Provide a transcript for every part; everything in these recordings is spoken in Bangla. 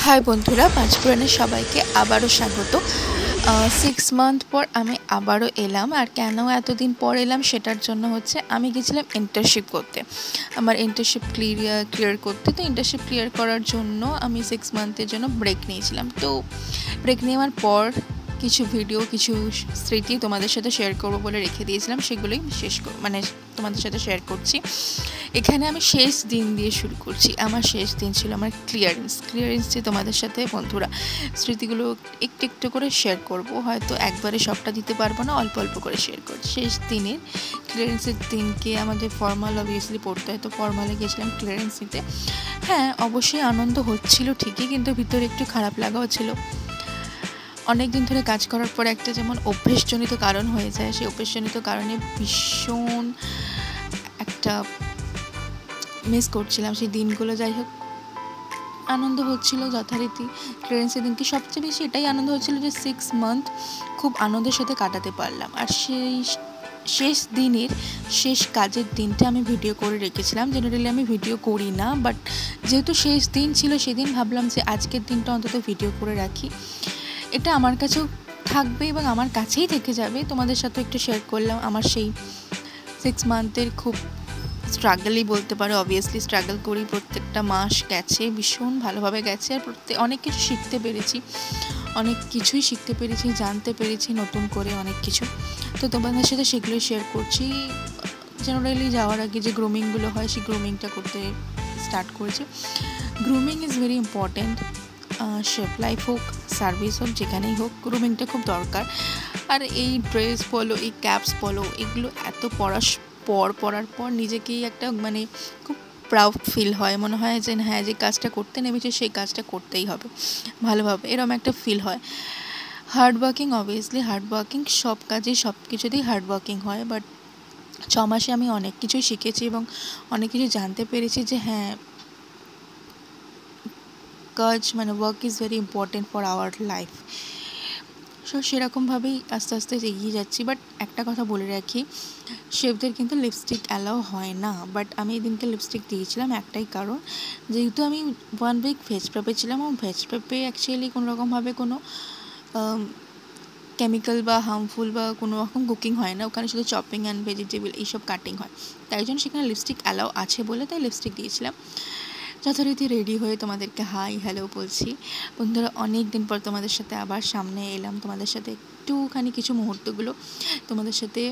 हाय बंधुरा पाँचफोरने सबाइके आबारो स्वागत 6 मान्थ पर आमी आबारो एलाम और केन एतदिन पर एलाम सेटार जन्य होच्छे आमी गेछिलाम इंटार्नशिप करते आमार इंटार्नशिप क्लियर करते तो इंटार्नशिप क्लियर करार जन्य आमी 6 मान्थेर जन्य ब्रेक नियेछिलाम। तो ब्रेक नेওয়ার पर কিছু ভিডিও কিছু স্মৃতি তোমাদের সাথে শেয়ার করব বলে রেখে দিয়েছিলাম, সেগুলোই শেষ মানে তোমাদের সাথে শেয়ার করছি। এখানে আমি শেষ দিন দিয়ে শুরু করছি। আমার শেষ দিন ছিল আমার ক্লিয়ারেন্সে তোমাদের সাথে বন্ধুরা স্মৃতিগুলো একটু একটু করে শেয়ার করব। হয়তো একবারে সবটা দিতে পারবো না, অল্প অল্প করে শেয়ার করছি। শেষ দিনের ক্লিয়ারেন্সের দিনকে আমাদের ফর্মাল অবভিয়াসলি পড়তে হয়, তো ফর্মালে গেছিলাম ক্লিয়ারেন্স নিতে। হ্যাঁ, অবশ্যই আনন্দ হচ্ছিল ঠিকই, কিন্তু ভিতরে একটু খারাপ লাগাও ছিল। অনেক দিন ধরে কাজ করার পর একটা যেমন অভ্যেসজনিত কারণ হয়ে যায়, সেই অভ্যেসজনিত কারণে ভীষণ একটা মিস করছিলাম সেই দিনগুলো। যাই হোক, আনন্দ হচ্ছিল যথারীতি। ক্লিয়ারেন্সের দিনকে সবচেয়ে বেশি এটাই আনন্দ হচ্ছিল যে 6 মান্থ খুব আনন্দের সাথে কাটাতে পারলাম। আর সেই শেষ দিনের শেষ কাজের দিনটা আমি ভিডিও করে রেখেছিলাম। জেনারেলি আমি ভিডিও করি না, বাট যেহেতু শেষ দিন ছিল সেদিন ভাবলাম যে আজকের দিনটা অন্তত ভিডিও করে রাখি। এটা আমার কাছেও থাকবে এবং আমার কাছেই থেকে যাবে। তোমাদের সাথে একটু শেয়ার করলাম আমার সেই 6 মান্থের খুব স্ট্রাগলই বলতে পারো। অবভিয়াসলি স্ট্রাগল করি, প্রত্যেকটা মাস গেছে ভীষণ ভালোভাবে গেছে। আর অনেক কিছু শিখতে পেরেছি, অনেক কিছুই শিখতে পেরেছি, জানতে পেরেছি নতুন করে অনেক কিছু। তো তোমাদের সাথে সেগুলোই শেয়ার করছি। জেনারেলি যাওয়ার আগে যে গ্রুমিংগুলো হয় সেই গ্রুমিংটা করতে স্টার্ট করেছি। Grooming is very important. Shape life হোক, সার্ভিস হোক, যেখানেই হোক গ্রুমিংটা খুব দরকার। আর এই ড্রেস বলো, এই ক্যাপস বলো, এগুলো এত পরার পর নিজেকেই একটা মানে খুব প্রাউড ফিল হয়। মনে হয় যে হ্যাঁ, যে কাজটা করতে নেমেছে সেই কাজটা করতেই হবে ভালোভাবে, এরকম একটা ফিল হয়। হার্ডওয়ার্কিং, অবভিয়াসলি হার্ডওয়ার্কিং সব কাজেই সব কিছুতেই হার্ডওয়ার্কিং হয়। বাট 6 মাসে আমি অনেক কিছুই শিখেছি এবং অনেক কিছু জানতে পেরেছি যে হ্যাঁ, কাজ মানে work is very important for our life. So সেরকমভাবেই আস্তে আস্তে এগিয়ে যাচ্ছি। বাট একটা কথা বলে রাখি, শেফদের কিন্তু লিপস্টিক অ্যালাউ হয় না। বাট আমি এদিনকে লিপস্টিক দিয়েছিলাম একটাই কারণ, যেহেতু আমি 1 উইক ভেজ প্রেপে ছিলাম এবং ভেজ প্রেপে অ্যাকচুয়ালি কোনোরকমভাবে কোনো কেমিক্যাল বা হার্মফুল বা কোনো রকম কুকিং হয় না, ওখানে শুধু চপিং অ্যান্ড ভেজিটেবল এইসব কাটিং হয়। তাই জন্য সেখানে লিপস্টিক অ্যালাউ আছে বলে তাই লিপস্টিক দিয়েছিলাম। যথারীতি রেডি হয়ে তোমাদেরকে হাই হ্যালো বলছি। বন্ধুরা, অনেক দিন পর তোমাদের সাথে আবার সামনে এলাম, তোমাদের সাথে একটুখানি কিছু মুহূর্তগুলো তোমাদের সাথে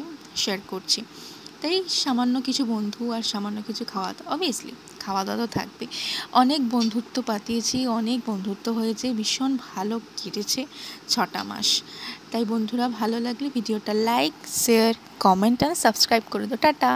শেয়ার করছি। তাই সামান্য কিছু বন্ধু আর সামান্য কিছু খাওয়া দাওয়া, অবভিয়াসলি খাওয়া দাওয়া তো থাকবে। অনেক বন্ধুত্ব পাতিয়েছি, অনেক বন্ধুত্ব হয়েছে, ভীষণ ভালো কেটেছে 6টা মাস। তাই বন্ধুরা, ভালো লাগলে ভিডিওটা লাইক, শেয়ার, কমেন্ট আর সাবস্ক্রাইব করে দাও। টাটা।